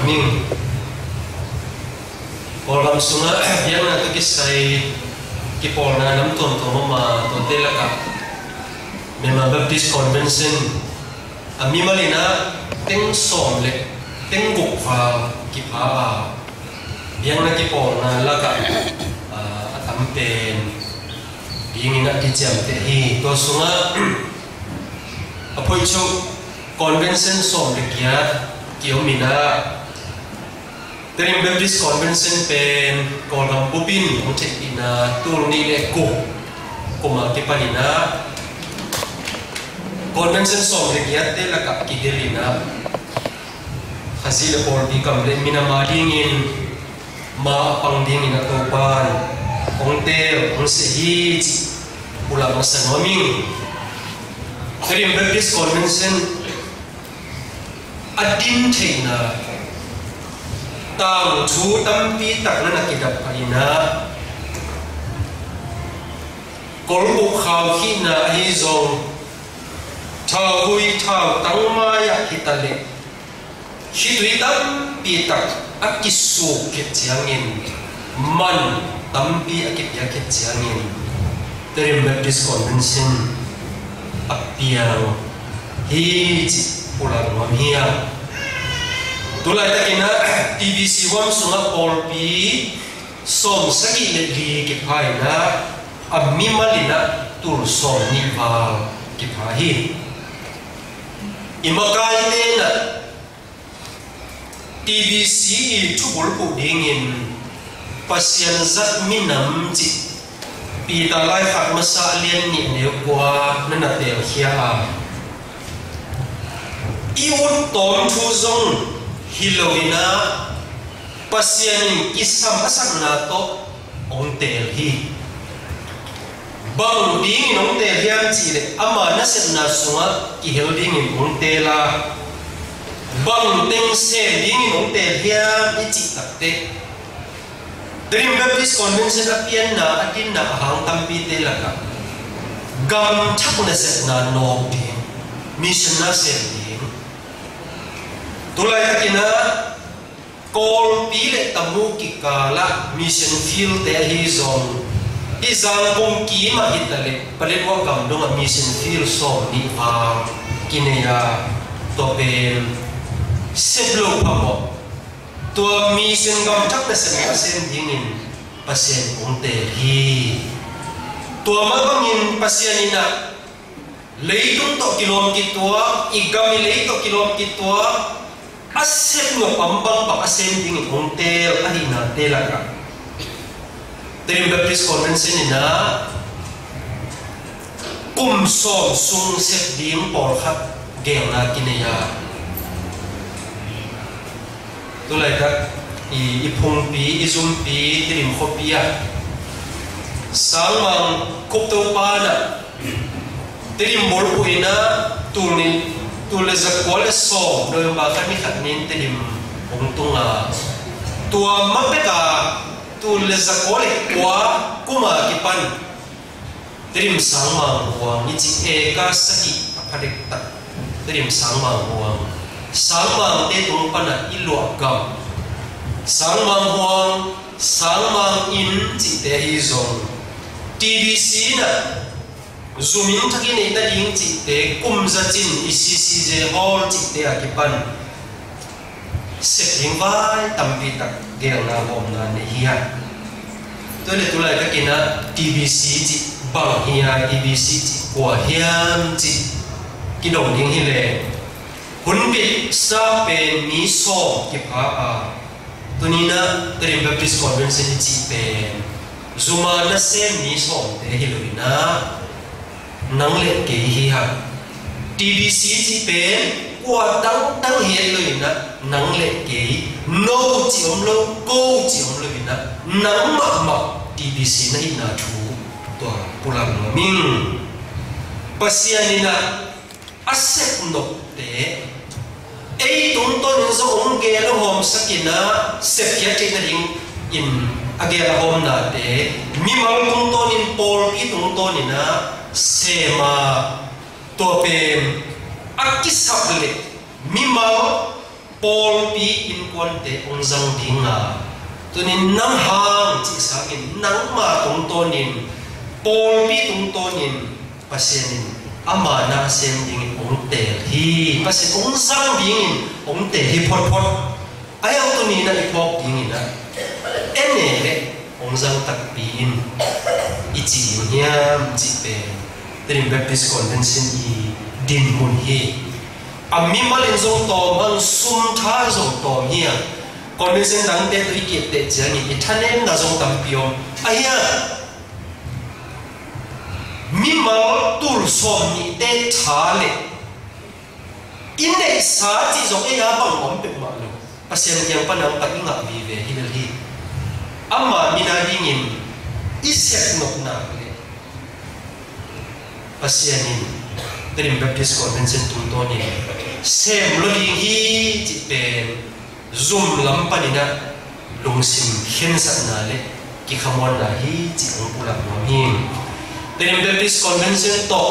ming Polgam sunga yang na kisai kipolna nam ton mama tote laka Mema Baptist Convention ami malina teng som le teng guk fa kipa yang na kipolna laka atampen ingin nak dijam tehi to sunga apoi chu convention som le kia kiomina Terim Baptist Convention pen kolam pupin untuk ina turuni leko koma kepanina convention som regiat te laka kidelina hasil polbi kamle mina madingin ma pangdingin atopan ongte onsehi ulang masanoming Terim Baptist Convention adin teina tang chu tampi takna nakidap kaina kolbu khaw hina hi zong thau hui thau tangmaya hitale hitui tampi tak akisu ketjangin man tampi akipya ketjangin Terim Baptist Convention apiang hi ulang mamia Tulai takina TBC wam sunga polpi som sagi ledli kipaina ammi malina tur som nival kipahi imakai tena TBC tubul pudingin pasien zat minam ji pidalai fat masalian ni nekwa nanatel khia iun tom thuzong Hilowina pasien isam asak nato ongtel hi bang ding ongtel hiam chile ama naset na sunga ki helding ongtela bang teng se ding ongtel hiam ichi takte Terim Baptist Convention apian na atin na hang tampi telaka gam thak naset na no ding mission na se Tulai takina kol pile tamu kikala mission field te hi zone izang kong kima hitale paletwa kamdong mission field so ni pa kineya tope seblo papo to mission gam tak na sen dingin pasien unte hi to magangin pasianina leitung to kilom kitwa igami leito kilom kitwa asep no pambang pa ascending hotel ahina telaka Terim Baptist Convention ina kumsom sung sep dim porhat gengna kineya tulai ka ipungpi izumpi Terim khopia sangmang kopto pana Terim bolpu ina tunin Tule zakwale so do bakani khatnin telim ongtunga tua mapeka tule zakwale kwa kuma kipan terim sangma huang ichi eka saki apadek tak terim sangma huang sangma te tumpana ilu agam sangma huang sangma in chi te hizong TBC na Zumin takin ita ding cite kumza cin isi je hall cite akipan setting vai tampi tak geng na bom na nehiya tole tulai takina TBC ci bang hiya TBC ci kwa hiam ci kidong ding hile hunbi sa pen mi so kipa a tunina Terim Baptist Convention ci pen zuma na sem mi so te hiloina nang le ke hi ha TBC chi pen kwa tang tang he lo ina nang le ke no chi om lo ko chi om lo ina nang ma TBC na ina thu to pulang ming pasianina asep no te ei tung ton zo ong ge lo hom sakina sep ya te na ding in agera hom na te mi mal tung ton in pol ki tung ton ina sema topen akisable mimao Paul pi in konte ong zang dinga tunin nang hang chi sakin nang ma tung tonin Paul pi tung tonin pasienin ama na sen ding ong tel hi pasien ong zang ding ong tel hi phot phot ayaw tunin na ipok ding na ene ong zang tak pin ichi nyam chi pe Trim Baptist Convention i din mun hi ami malin zong tom ang sum tha zong tom hiya convention dang te tu ikit te jani ithanem na zong tam piom aya mi mal tur som ni te tha le in ne sa chi zong e ya bang om pe ma lo pasien yang panang patinga vi ve hilal hi amma mina dingin isek nok na le pasienin Trim Baptist Convention tuntoni sem lo ding hi chi pen zoom lampanina lungsim khensa na le ki khamon na hi chi ong pula no hi Trim Baptist Convention to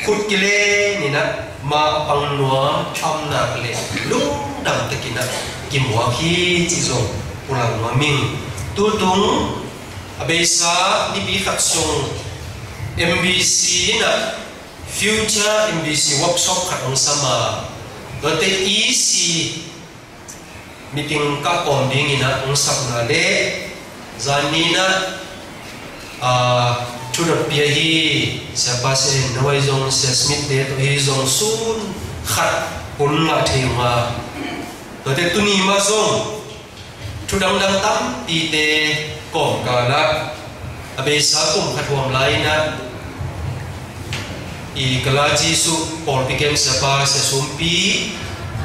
khut kile ni na ma pang nuam tham na le lung dam tekina ki mo hi chi zo pula no ming tu tung abesa ni bi khat song MBC na Future MBC workshop khatong sama dote EC meeting ka kom ding ina ong sap na le zanina chudot pia hi siapa se nawai zong se smith de to hi zong sun khat pun la thema dote tuni ma zong chudang dang tam pi te kom kala abesa kum khatwam laina I kalaji su Paul Pikem sapa sa sumpi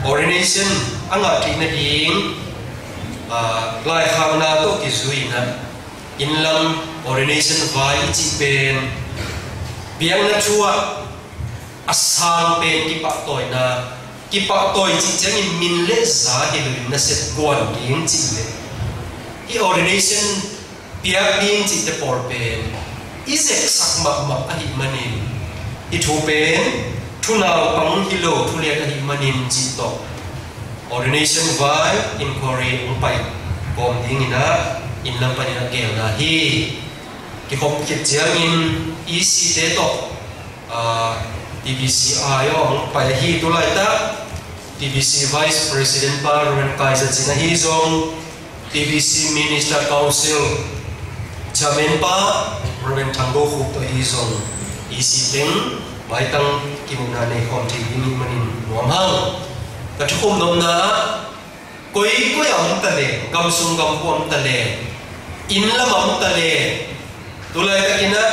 ordination anga tina ding lai khang na to ki zuina inlam ordination vai chi pen biang na chua asang pen ki pa toy chi chang in min le za hi na set kwan ding chi le hi ordination biang ding chi te Paul pen isek sakma ma ahi manin itu pen tunau pang hilo tuliat ahi manin cito ordination vai inquiry umpai kom dingina inlang panina gel na hi ki hom kit jangin isi teto TBC ayo umpai hi tulai ta TBC Vice President Parliament Kaiser China hi zong TBC Minister Council Chairman pa Robin Tango Khuk to hi zong isi teng baitang kimuna ne kom thi ni manin nomhang ka thukum nom na koi am ta le gam sum gam ko am ta le in lam am ta le tulai ta kina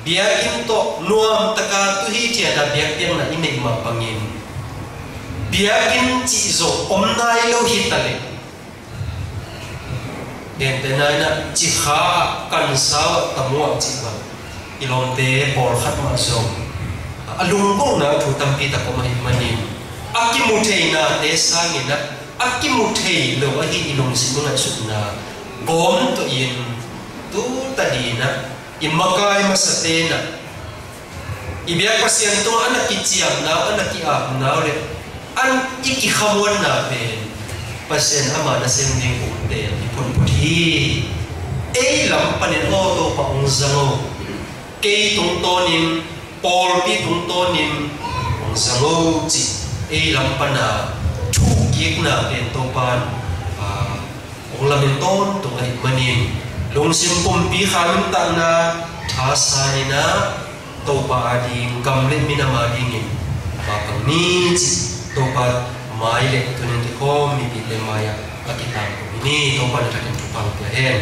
biakin to nuam taka tu hi tia da biak piang na inei ma pangin biakin chi zo om nai lo hi ta le den te nai na chi kha kan sa ta mo chi ba ilom te por khat ma zo alung ko na thu tam pi ta ko mai manin akimuthei na te sangina akimuthei lo hi ilong sinunga sutna bom to in tu tadina imakai masatena ibyak pasien to anak kichiam na anak ki ap na le an iki khamon na pe pasien ama na sending ute ipun puthi e lam panen o to pa ong zango ke tung tonin Paul pi tung tonin ong zango chi e lam pana thu kiek na pen to pan ong lamin ton to ai manin long sim pum pi khamin ta na tha sani na to pa ding kam le mina ma ding ba pang ni chi to pa mai le tunin ti ko mi pi le maya akitam ni to pa na ta tin tu pang pe hen